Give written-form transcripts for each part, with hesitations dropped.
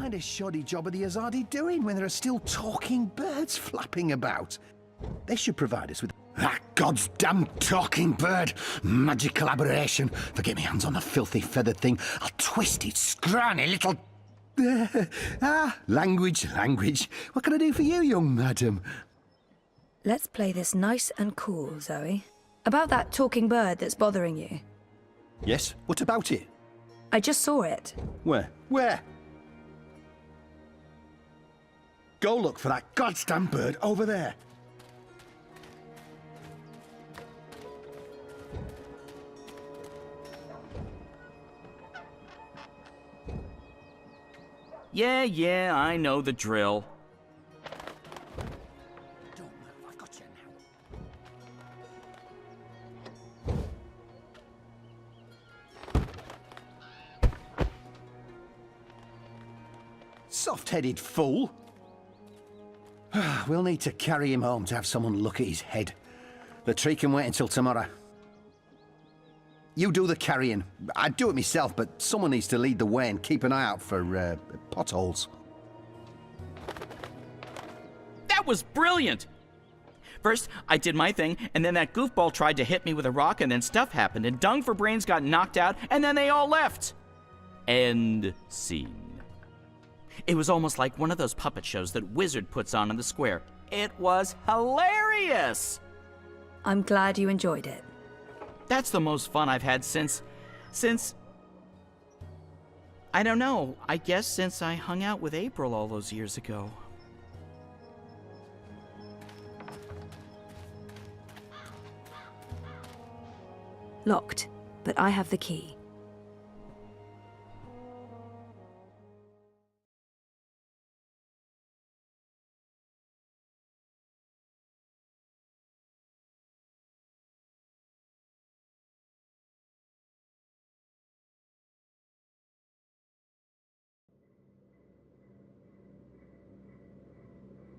kind of shoddy job are the Azadi doing when there are still talking birds flapping about? They should provide us with... That God's damn talking bird! Magical aberration! If I get my hands on the filthy feathered thing, I'll twist its scrawny little... language. What can I do for you, young madam? Let's play this nice and cool, Zoe. About that talking bird that's bothering you. Yes, what about it? I just saw it. Where? Go look for that goddamn bird over there. Yeah, I know the drill. Don't move, I've got you now. Soft-headed fool. We'll need to carry him home to have someone look at his head. The tree can wait until tomorrow. You do the carrying. I'd do it myself, but someone needs to lead the way and keep an eye out for potholes. That was brilliant! First, I did my thing, and then that goofball tried to hit me with a rock, and then stuff happened, and Dung for Brains got knocked out, and then they all left. End scene. It was almost like one of those puppet shows that Wizard puts on in the square. It was hilarious! I'm glad you enjoyed it. That's the most fun I've had since... I don't know, I guess since I hung out with April all those years ago. Locked, but I have the key.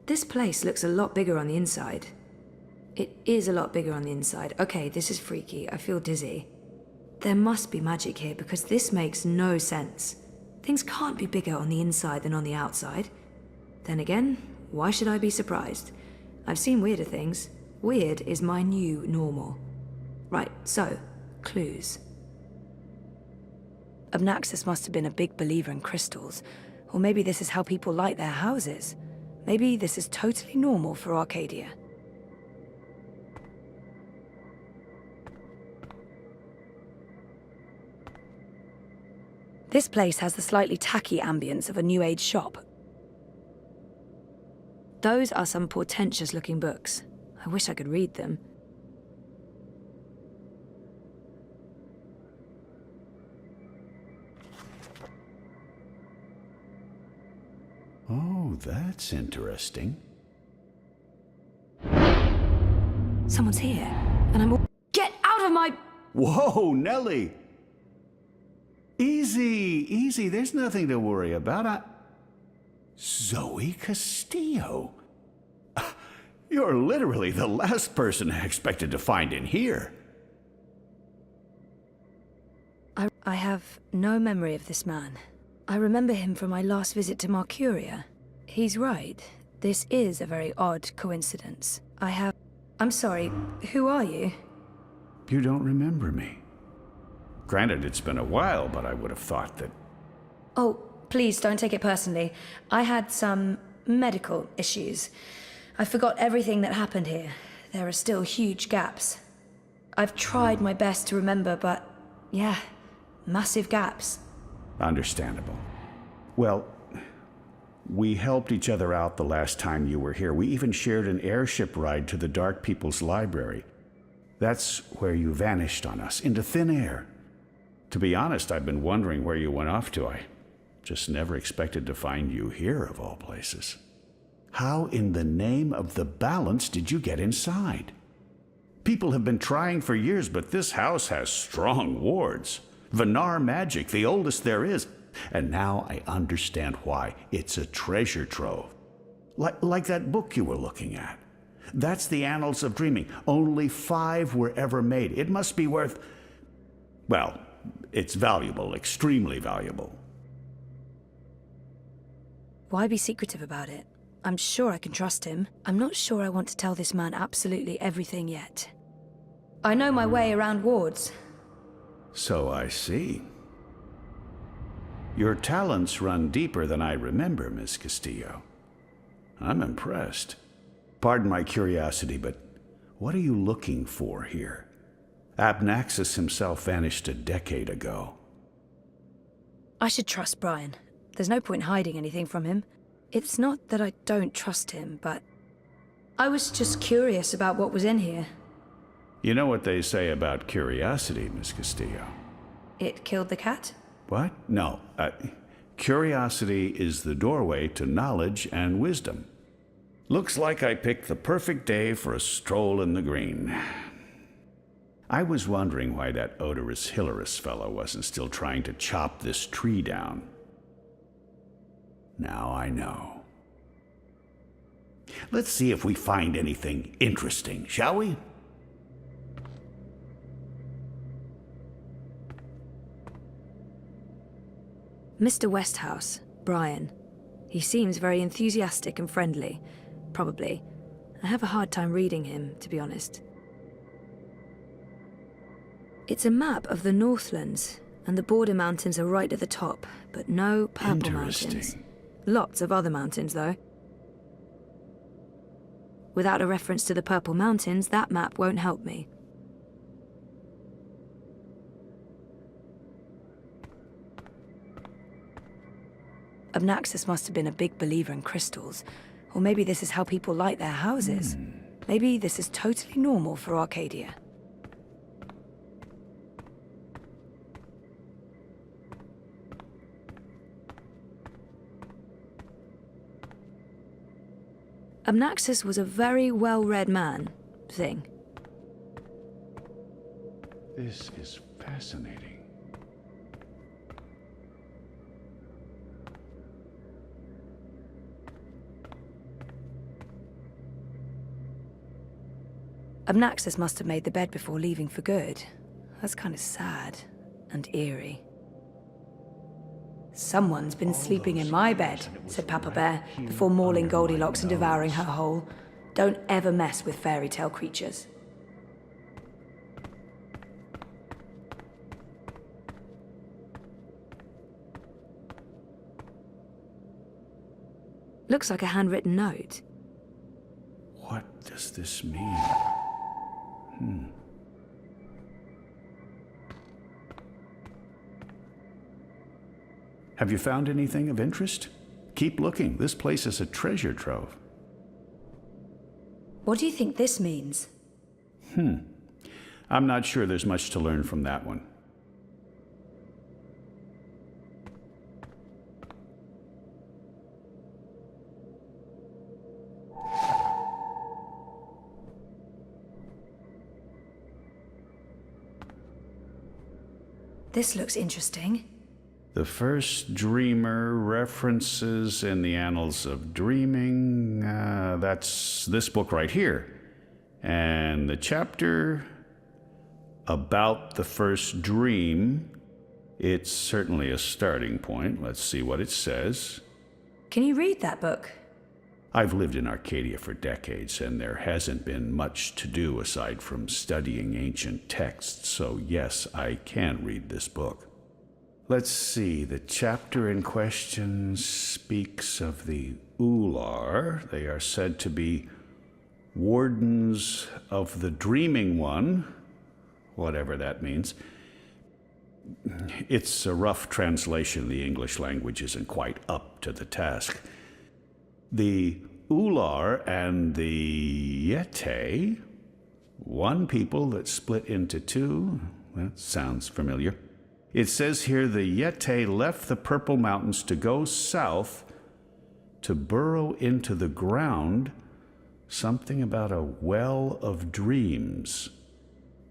This place looks a lot bigger on the inside. It is a lot bigger on the inside. Okay, this is freaky. I feel dizzy. There must be magic here because this makes no sense. Things can't be bigger on the inside than on the outside. Then again, why should I be surprised? I've seen weirder things. Weird is my new normal. Right, so, clues. Obnaxus must have been a big believer in crystals. Or maybe this is how people light their houses. Maybe this is totally normal for Arcadia. This place has the slightly tacky ambience of a New Age shop. Those are some portentous-looking books. I wish I could read them. Oh, that's interesting. Someone's here, and I'm all... Get out of my... Whoa, Nellie! Easy. There's nothing to worry about. Zoe Castillo. You're literally the last person I expected to find in here. I have no memory of this man. I remember him from my last visit to Mercuria. He's right. This is a very odd coincidence. I'm sorry, who are you? You don't remember me. Granted, it's been a while, but I would have thought that... Oh, please don't take it personally. I had some medical issues. I forgot everything that happened here. There are still huge gaps. I've tried my best to remember, but yeah, massive gaps. Understandable. Well, we helped each other out the last time you were here. We even shared an airship ride to the Dark People's Library. That's where you vanished on us, into thin air. To be honest, I've been wondering where you went off to. I just never expected to find you here, of all places. How in the name of the balance did you get inside? People have been trying for years, but this house has strong wards. Venar magic, the oldest there is. And now I understand why. It's a treasure trove. Like that book you were looking at. That's the Annals of Dreaming. Only 5 were ever made. It must be worth... Well, it's valuable, extremely valuable. Why be secretive about it? I'm sure I can trust him. I'm not sure I want to tell this man absolutely everything yet. I know my way around wards. So I see. Your talents run deeper than I remember, Miss Castillo. I'm impressed. Pardon my curiosity, but what are you looking for here? Abnaxis himself vanished a decade ago. I should trust Brian. There's no point hiding anything from him. It's not that I don't trust him, but I was just curious about what was in here. You know what they say about curiosity, Miss Castillo? It killed the cat? What? No. Curiosity is the doorway to knowledge and wisdom. Looks like I picked the perfect day for a stroll in the green. I was wondering why that odorous Hilarious fellow wasn't still trying to chop this tree down. Now I know. Let's see if we find anything interesting, shall we? Mr. Westhouse, Brian. He seems very enthusiastic and friendly. Probably. I have a hard time reading him, to be honest. It's a map of the Northlands, and the border mountains are right at the top, but no purple mountains. Lots of other mountains, though. Without a reference to the purple mountains, that map won't help me. Abnaxis must have been a big believer in crystals. Or maybe this is how people light their houses. Maybe this is totally normal for Arcadia. Abnaxis was a very well-read man, thing. This is fascinating. Abnaxis must have made the bed before leaving for good. That's kind of sad and eerie. Someone's been sleeping in my bed, said Papa Bear, before mauling Goldilocks and devouring her whole. Don't ever mess with fairy tale creatures. Looks like a handwritten note. What does this mean? Have you found anything of interest? Keep looking. This place is a treasure trove. What do you think this means? I'm not sure there's much to learn from that one. This looks interesting. The first dreamer references in the annals of dreaming. That's this book right here. And the chapter about the first dream, it's certainly a starting point. Let's see what it says. Can you read that book? I've lived in Arcadia for decades, and there hasn't been much to do aside from studying ancient texts, so yes, I can read this book. Let's see, the chapter in question speaks of the Ular. They are said to be wardens of the Dreaming One, whatever that means. It's a rough translation. The English language isn't quite up to the task. The Ular and the Yete, one people that split into two. That sounds familiar. It says here the Yete left the Purple Mountains to go south to burrow into the ground. Something about a well of dreams.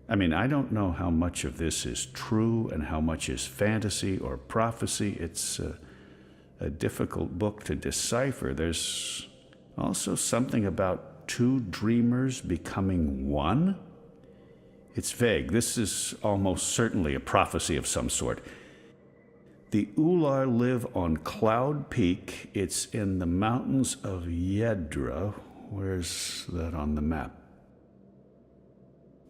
I mean, I don't know how much of this is true and how much is fantasy or prophecy. It's a difficult book to decipher. There's also something about two dreamers becoming one. It's vague. This is almost certainly a prophecy of some sort. The Ular live on Cloud Peak. It's in the mountains of Yedra. Where's that on the map?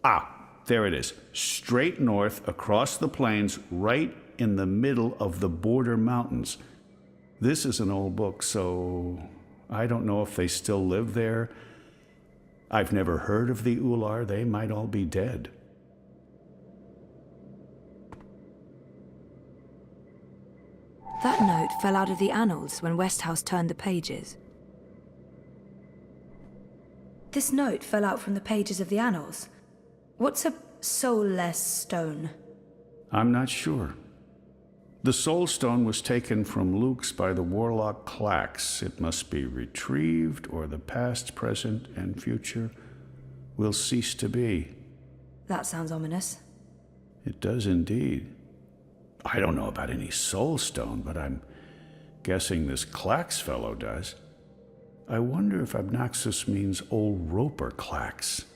Ah, there it is. Straight north across the plains, right in the middle of the border mountains. This is an old book, so I don't know if they still live there. I've never heard of the Ular. They might all be dead. That note fell out of the annals when Westhouse turned the pages. This note fell out from the pages of the annals. What's a soulless stone? I'm not sure. The Soul Stone was taken from Luke's by the warlock Clax. It must be retrieved, or the past, present, and future will cease to be. That sounds ominous. It does indeed. I don't know about any Soul Stone, but I'm guessing this Clax fellow does. I wonder if Abnaxus means old Roper Clax.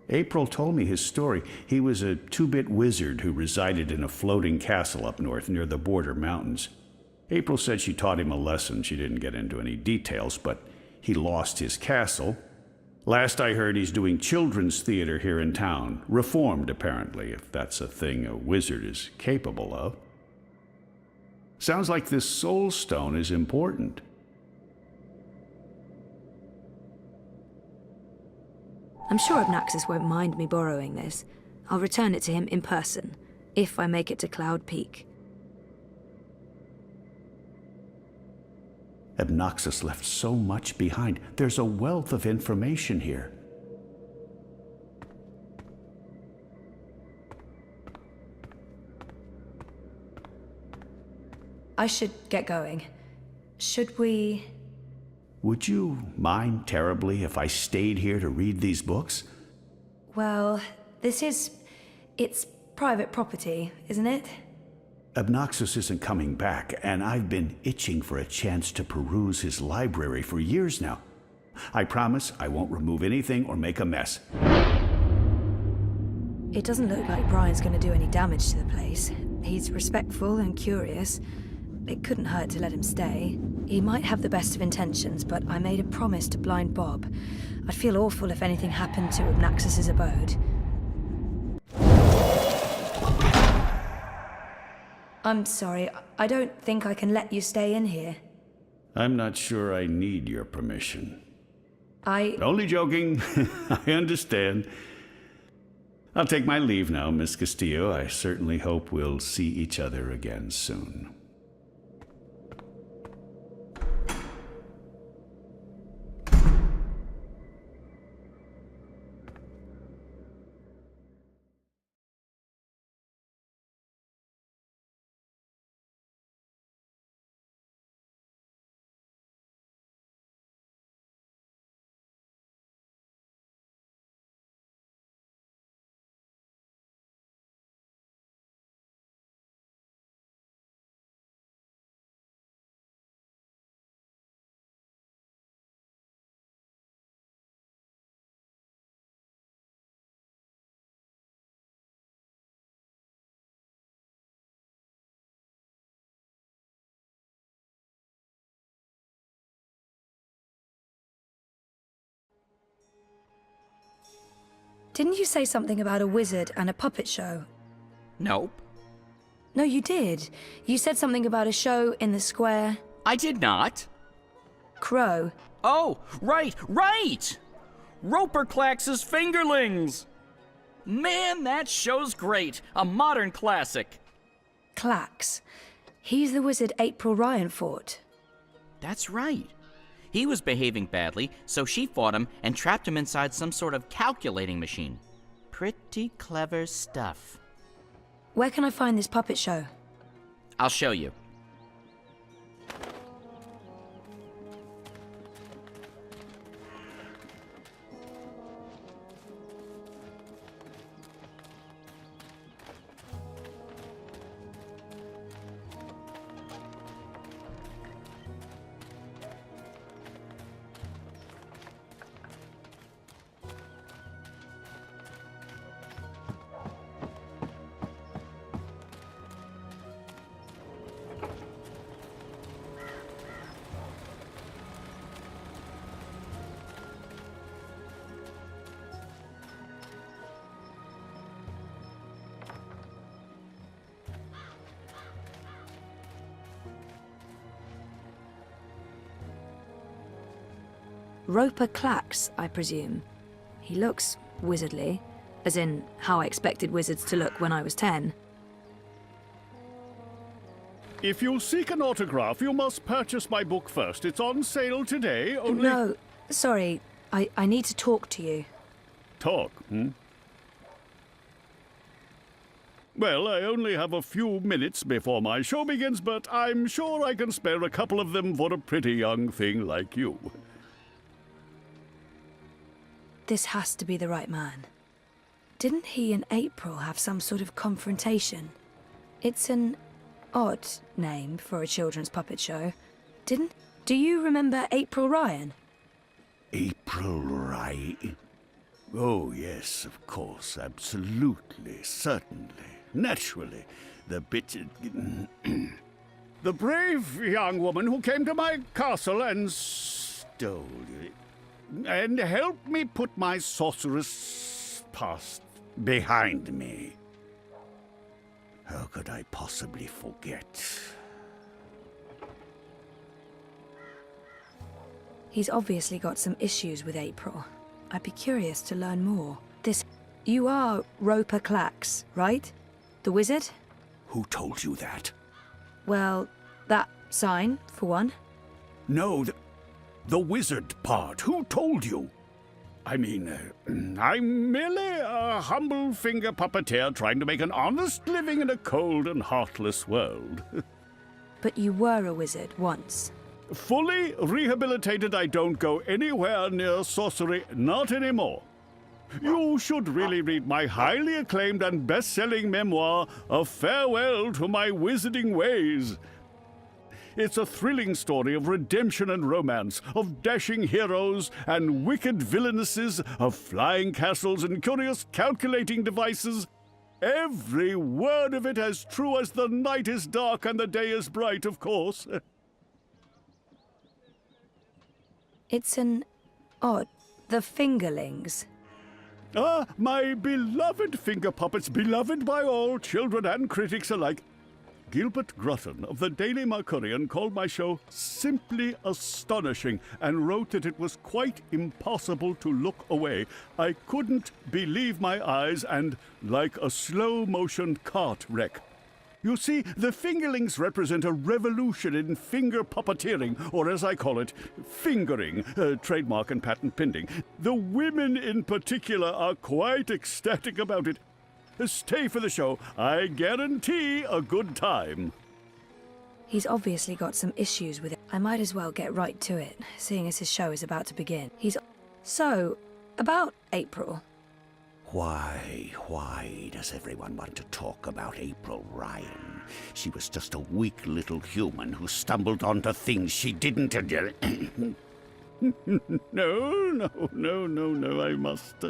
April told me his story. He was a two-bit wizard who resided in a floating castle up north near the border mountains. April said she taught him a lesson. She didn't get into any details, but he lost his castle. Last I heard, he's doing children's theater here in town. Reformed, apparently, if that's a thing a wizard is capable of. Sounds like this Soul Stone is important. I'm sure Abnaxus won't mind me borrowing this. I'll return it to him in person, if I make it to Cloud Peak. Abnaxus left so much behind. There's a wealth of information here. I should get going. Should we... Would you mind terribly if I stayed here to read these books? Well, it's private property, isn't it? Abnaxus isn't coming back, and I've been itching for a chance to peruse his library for years now. I promise I won't remove anything or make a mess. It doesn't look like Brian's going to do any damage to the place. He's respectful and curious. It couldn't hurt to let him stay. He might have the best of intentions, but I made a promise to Blind Bob. I'd feel awful if anything happened to Abnaxus's abode. I'm sorry, I don't think I can let you stay in here. I'm not sure I need your permission. I... Only joking. I understand. I'll take my leave now, Miss Castillo. I certainly hope we'll see each other again soon. Didn't you say something about a wizard and a puppet show? Nope. No, you did. You said something about a show in the square. I did not. Crow. Oh, right! Roper Clax's Fingerlings! Man, that show's great. A modern classic. Clax. He's the wizard April Ryan fought. That's right. He was behaving badly, so she fought him and trapped him inside some sort of calculating machine. Pretty clever stuff. Where can I find this puppet show? I'll show you. Roper Clax, I presume. He looks wizardly, as in how I expected wizards to look when I was 10. If you seek an autograph, you must purchase my book first. It's on sale today, only... No, sorry. I need to talk to you. Talk, Well, I only have a few minutes before my show begins, but I'm sure I can spare a couple of them for a pretty young thing like you. This has to be the right man. Didn't he and April have some sort of confrontation? It's an odd name for a children's puppet show. Do you remember April Ryan? April Ryan? Oh, yes, of course, absolutely, certainly, naturally. The the brave young woman who came to my castle and stole it, and helped me put my sorceress past behind me. How could I possibly forget? He's obviously got some issues with April. I'd be curious to learn more. You are Roper Clax, right? The wizard? Who told you that? Well, that sign, for one. No, the wizard part. Who told you? I mean, I'm merely a humble finger puppeteer trying to make an honest living in a cold and heartless world. But you were a wizard once. Fully rehabilitated, I don't go anywhere near sorcery, not anymore. You should really read my highly acclaimed and best-selling memoir, A Farewell to My Wizarding Ways. It's a thrilling story of redemption and romance, of dashing heroes and wicked villainesses, of flying castles and curious calculating devices. Every word of it as true as the night is dark and the day is bright, of course. It's an odd... The Fingerlings. Ah, my beloved finger puppets, beloved by all, children and critics alike. Gilbert Grutton of the Daily Mercurian called my show simply astonishing and wrote that it was quite impossible to look away. I couldn't believe my eyes and like a slow-motion cart wreck. You see, the Fingerlings represent a revolution in finger puppeteering, or as I call it, fingering, trademark and patent pending. The women in particular are quite ecstatic about it. Stay for the show. I guarantee a good time. He's obviously got some issues with it. I might as well get right to it, seeing as his show is about to begin. So, about April. Why does everyone want to talk about April Ryan? She was just a weak little human who stumbled onto things she didn't... No, I must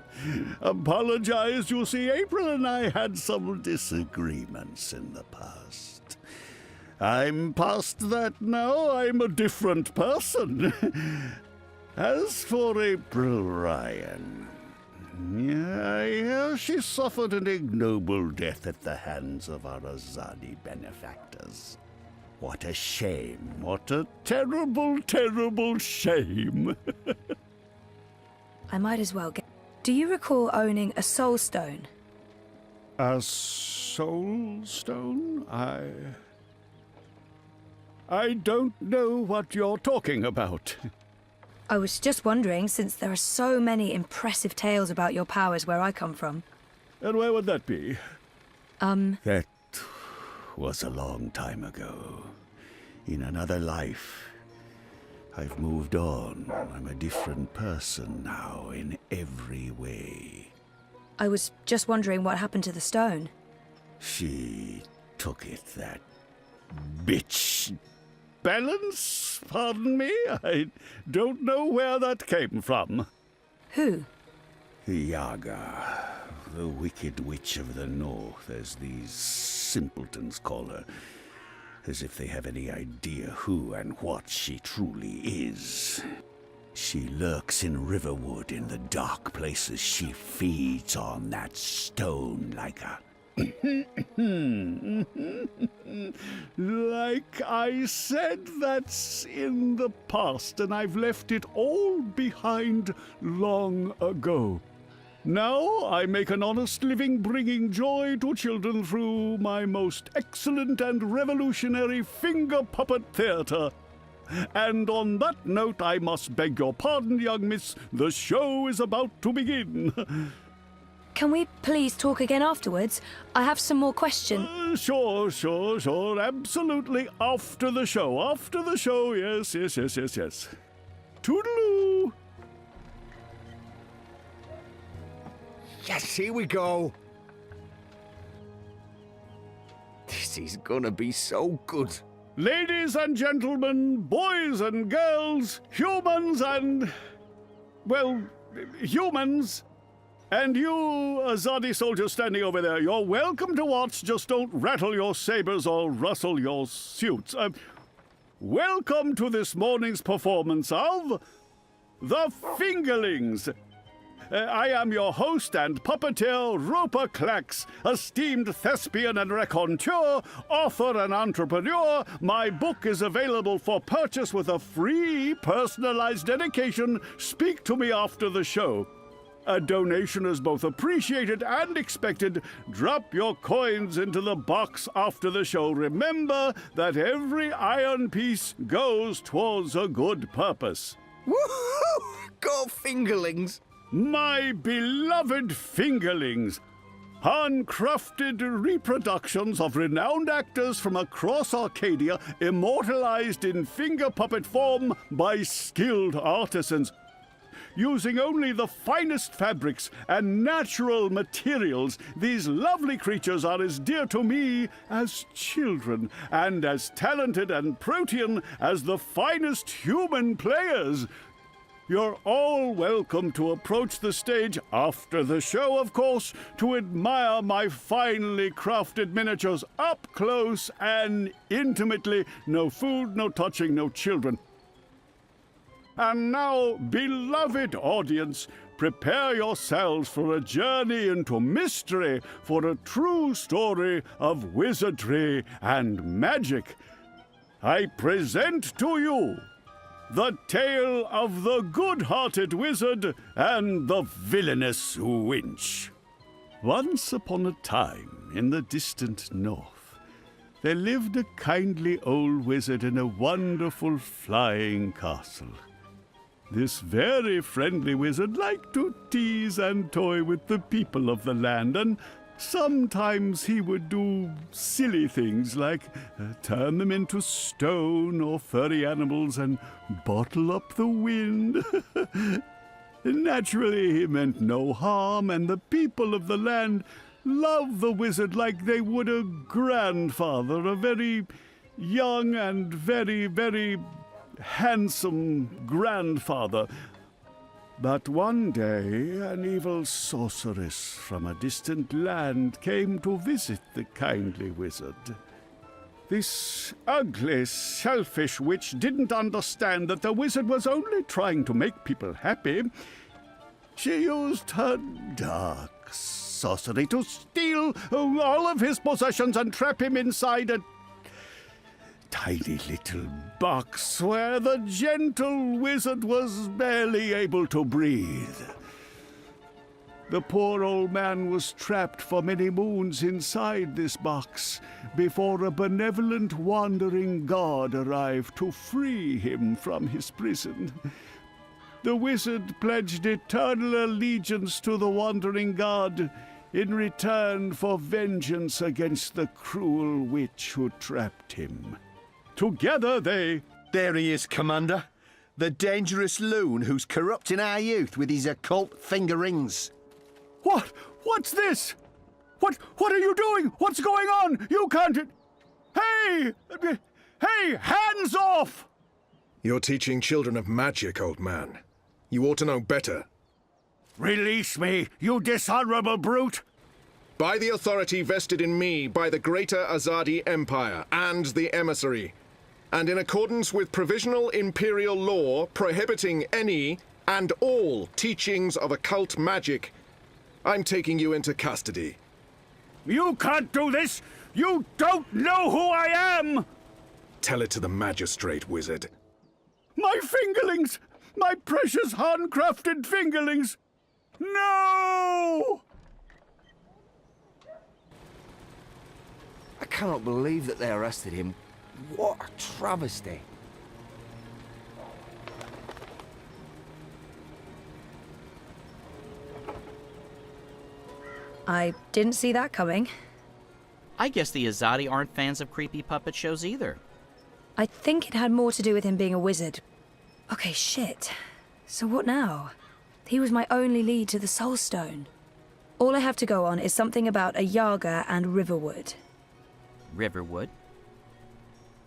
apologize. You see, April and I had some disagreements in the past. I'm past that now. I'm a different person. As for April Ryan... I hear she suffered an ignoble death at the hands of our Azadi benefactors. What a shame. What a terrible, terrible shame. I might as well get... Do you recall owning a soul stone? A soul stone? I don't know what you're talking about. I was just wondering, since there are so many impressive tales about your powers where I come from. And where would that be? That was a long time ago. In another life. I've moved on. I'm a different person now in every way. I was just wondering what happened to the stone. She took it, that bitch. Balance? Pardon me? I don't know where that came from. Who? Yaga, the wicked witch of the north, as these simpletons call her. As if they have any idea who and what she truly is. She lurks in Riverwood in the dark places. She feeds on that stone like a Like I said, that's in the past, and I've left it all behind long ago. Now I make an honest living bringing joy to children through my most excellent and revolutionary finger puppet theater. And on that note, I must beg your pardon, young miss. The show is about to begin. Can we please talk again afterwards? I have some more questions. Sure. Absolutely. After the show. Yes. Toodaloo. Yes, here we go. This is gonna be so good. Ladies and gentlemen, boys and girls, humans and... well, humans. And you, Azadi soldiers standing over there, you're welcome to watch, just don't rattle your sabers or rustle your suits. Welcome to this morning's performance of The Fingerlings. I am your host and puppeteer, Roper Clax, esteemed thespian and raconteur, author and entrepreneur. My book is available for purchase with a free personalized dedication. Speak to me after the show. A donation is both appreciated and expected. Drop your coins into the box after the show. Remember that every iron piece goes towards a good purpose. Woohoo! Go Fingerlings! My beloved Fingerlings! Handcrafted reproductions of renowned actors from across Arcadia, immortalized in finger puppet form by skilled artisans. Using only the finest fabrics and natural materials, these lovely creatures are as dear to me as children, and as talented and protean as the finest human players. You're all welcome to approach the stage after the show, of course, to admire my finely crafted miniatures up close and intimately. No food, no touching, no children. And now, beloved audience, prepare yourselves for a journey into mystery, for a true story of wizardry and magic. I present to you the tale of the good-hearted wizard and the villainous winch. Once upon a time, in the distant north, there lived a kindly old wizard in a wonderful flying castle. This very friendly wizard liked to tease and toy with the people of the land, and sometimes he would do silly things like turn them into stone or furry animals and bottle up the wind. Naturally, he meant no harm, and the people of the land loved the wizard like they would a grandfather, a very young and very handsome grandfather. But one day, an evil sorceress from a distant land came to visit the kindly wizard. This ugly, selfish witch didn't understand that the wizard was only trying to make people happy. She used her dark sorcery to steal all of his possessions and trap him inside a tiny little box where the gentle wizard was barely able to breathe. The poor old man was trapped for many moons inside this box before a benevolent wandering god arrived to free him from his prison. The wizard pledged eternal allegiance to the wandering god in return for vengeance against the cruel witch who trapped him. Together they... There he is, Commander. The dangerous loon who's corrupting our youth with his occult finger rings. What? What's this? What are you doing? What's going on? You can't... Hey! Hey! Hands off! You're teaching children of magic, old man. You ought to know better. Release me, you dishonorable brute! By the authority vested in me by the Greater Azadi Empire and the Emissary, and in accordance with provisional imperial law prohibiting any and all teachings of occult magic, I'm taking you into custody. You can't do this! You don't know who I am! Tell it to the magistrate, wizard. My fingerlings! My precious handcrafted fingerlings! No! I cannot believe that they arrested him. What a travesty. I didn't see that coming. I guess the Azadi aren't fans of creepy puppet shows either. I think it had more to do with him being a wizard. Okay, shit. So what now? He was my only lead to the Soul Stone. All I have to go on is something about a Yaga and Riverwood. Riverwood?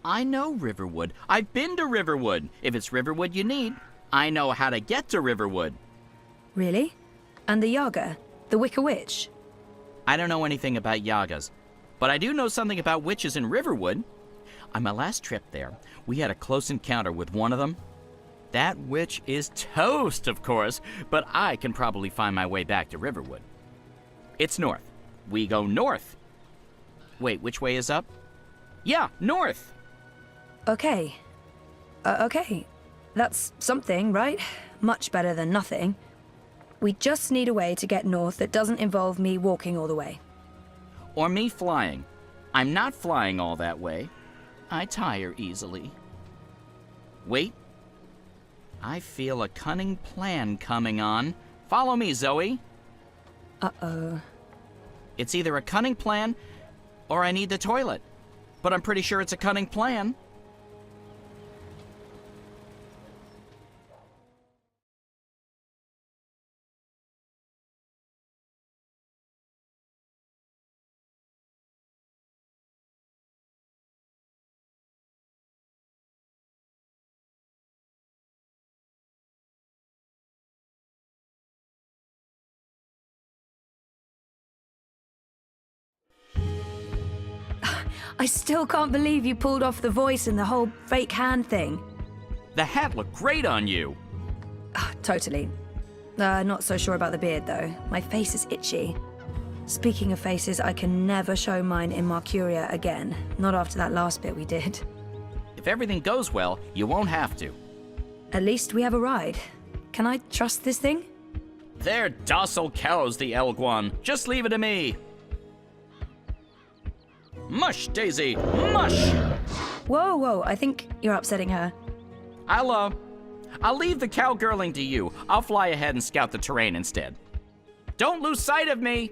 I know Riverwood. I've been to Riverwood. If it's Riverwood you need, I know how to get to Riverwood. Really? And the Yaga? The Wicker Witch? I don't know anything about Yagas, but I do know something about witches in Riverwood. On my last trip there, we had a close encounter with one of them. That witch is toast, of course, but I can probably find my way back to Riverwood. It's north. We go north. Wait, which way is up? Yeah, north. Okay. Okay. That's something, right? Much better than nothing. We just need a way to get north that doesn't involve me walking all the way. Or me flying. I'm not flying all that way. I tire easily. Wait. I feel a cunning plan coming on. Follow me, Zoe. Uh-oh. It's either a cunning plan or I need the toilet. But I'm pretty sure it's a cunning plan. I still can't believe you pulled off the voice and the whole fake hand thing. The hat looked great on you. Totally. Not so sure about the beard, though. My face is itchy. Speaking of faces, I can never show mine in Mercuria again. Not after that last bit we did. If everything goes well, you won't have to. At least we have a ride. Can I trust this thing? They're docile cows, the Elguan. Just leave it to me. Mush, Daisy, mush! Whoa, whoa, I think you're upsetting her. I'll leave the cowgirling to you. I'll fly ahead and scout the terrain instead. Don't lose sight of me!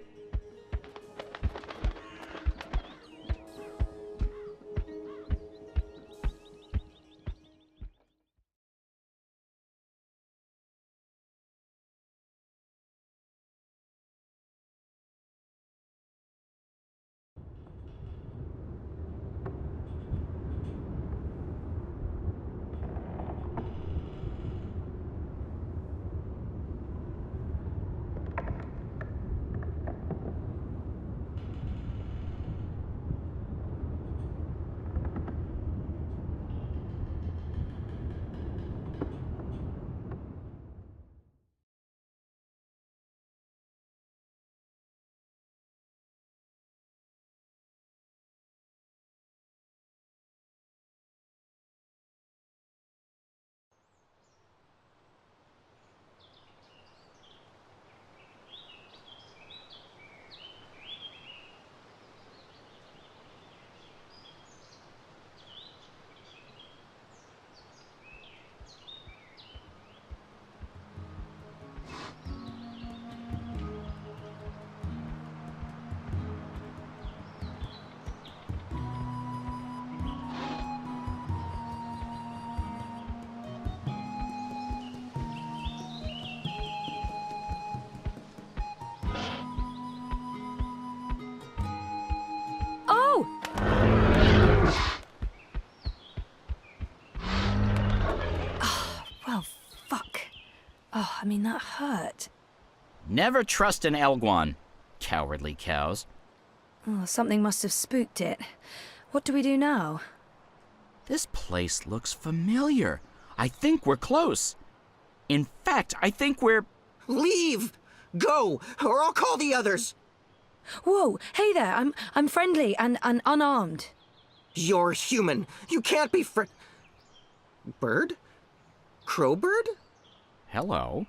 I mean, that hurt. Never trust an Elguan, cowardly cows. Oh, something must have spooked it. What do we do now? This place looks familiar. I think we're close. In fact, I think we're... Leave! Go, or I'll call the others! Whoa, hey there, I'm friendly and unarmed. You're human. You can't be Bird? Crowbird? Hello.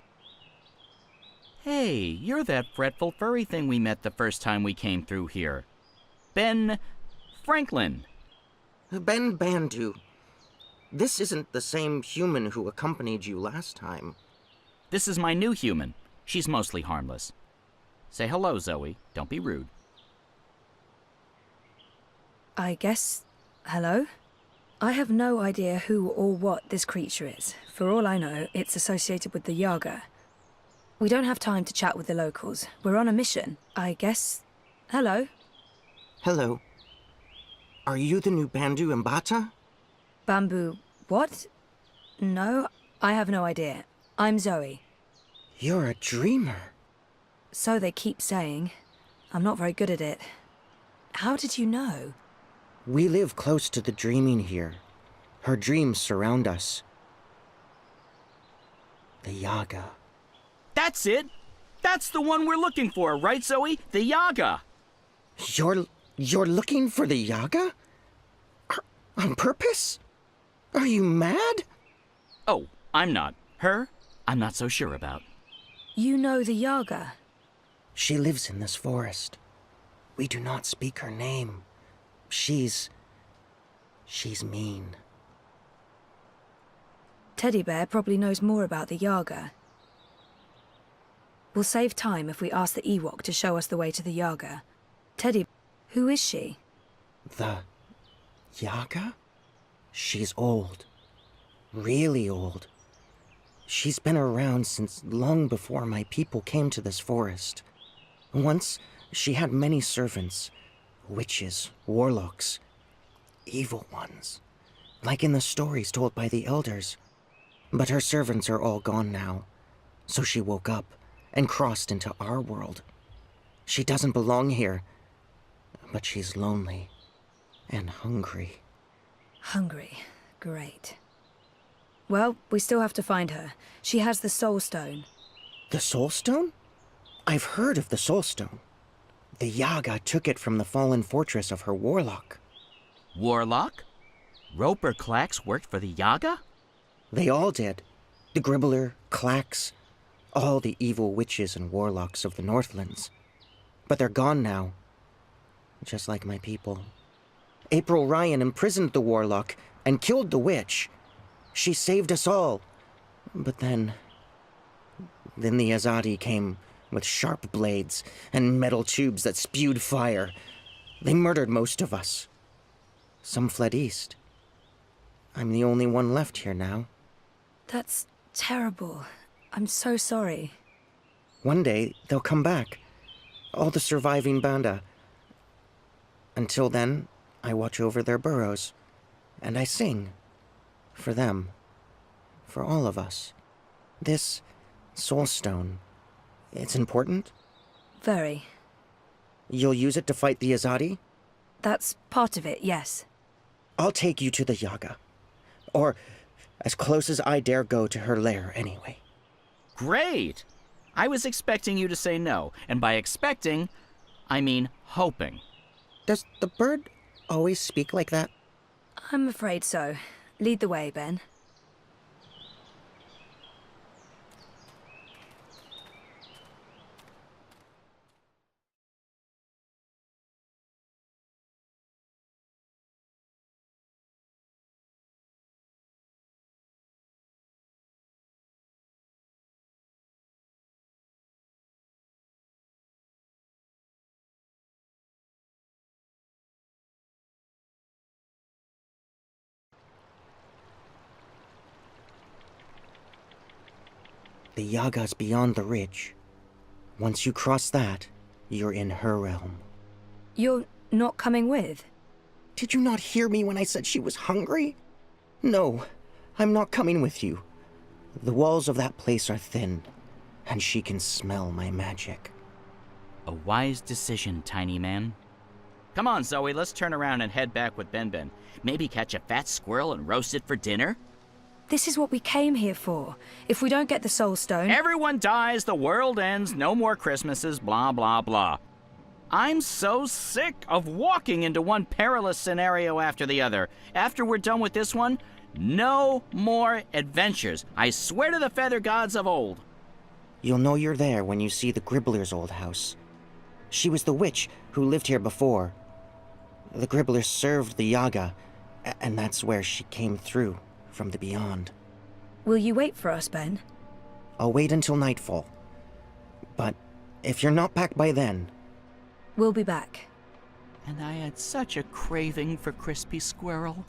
Hey, you're that fretful furry thing we met the first time we came through here. Ben Franklin. Ben Bandu. This isn't the same human who accompanied you last time. This is my new human. She's mostly harmless. Say hello, Zoe. Don't be rude. I guess... hello? I have no idea who or what this creature is. For all I know, it's associated with the Yaga. We don't have time to chat with the locals. We're on a mission. I guess... hello? Hello. Are you the new Bandu Mbata? Bamboo... what? No, I have no idea. I'm Zoe. You're a dreamer. So they keep saying. I'm not very good at it. How did you know? We live close to the dreaming here. Her dreams surround us. The Yaga. That's it! That's the one we're looking for, right, Zoe? The Yaga! You're looking for the Yaga? On purpose? Are you mad? Oh, I'm not. Her, I'm not so sure about. You know the Yaga? She lives in this forest. We do not speak her name. She's mean. Teddy Bear probably knows more about the Yaga. We'll save time if we ask the Ewok to show us the way to the Yaga. Teddy, who is she? The Yaga? She's old. Really old. She's been around since long before my people came to this forest. Once, she had many servants. Witches, warlocks, evil ones. Like in the stories told by the elders. But her servants are all gone now. So she woke up and crossed into our world. She doesn't belong here. But she's lonely and hungry. Hungry. Great. Well, we still have to find her. She has the Soul Stone. The Soul Stone? I've heard of the Soul Stone. The Yaga took it from the fallen fortress of her warlock. Warlock? Roper Clax worked for the Yaga? They all did. The Gribbler, Clax, all the evil witches and warlocks of the Northlands. But they're gone now. Just like my people. April Ryan imprisoned the warlock and killed the witch. She saved us all. But then the Azadi came with sharp blades and metal tubes that spewed fire. They murdered most of us. Some fled east. I'm the only one left here now. That's terrible. I'm so sorry. One day, they'll come back. All the surviving Banda. Until then, I watch over their burrows. And I sing. For them. For all of us. This Soul Stone, it's important? Very. You'll use it to fight the Azadi? That's part of it, yes. I'll take you to the Yaga. Or as close as I dare go to her lair, anyway. Great! I was expecting you to say no, and by expecting, I mean hoping. Does the bird always speak like that? I'm afraid so. Lead the way, Ben. The Yaga's beyond the ridge. Once you cross that, you're in her realm. You're not coming with? Did you not hear me when I said she was hungry? No, I'm not coming with you. The walls of that place are thin, and she can smell my magic. A wise decision, tiny man. Come on, Zoe, let's turn around and head back with Ben. Maybe catch a fat squirrel and roast it for dinner? This is what we came here for. If we don't get the Soul Stone... Everyone dies, the world ends, no more Christmases, blah, blah, blah. I'm so sick of walking into one perilous scenario after the other. After we're done with this one, no more adventures. I swear to the feather gods of old. You'll know you're there when you see the Gribbler's old house. She was the witch who lived here before. The Gribblers served the Yaga, and that's where she came through from the beyond. Will you wait for us, Ben? I'll wait until nightfall. But if you're not back by then... We'll be back. And I had such a craving for crispy squirrel.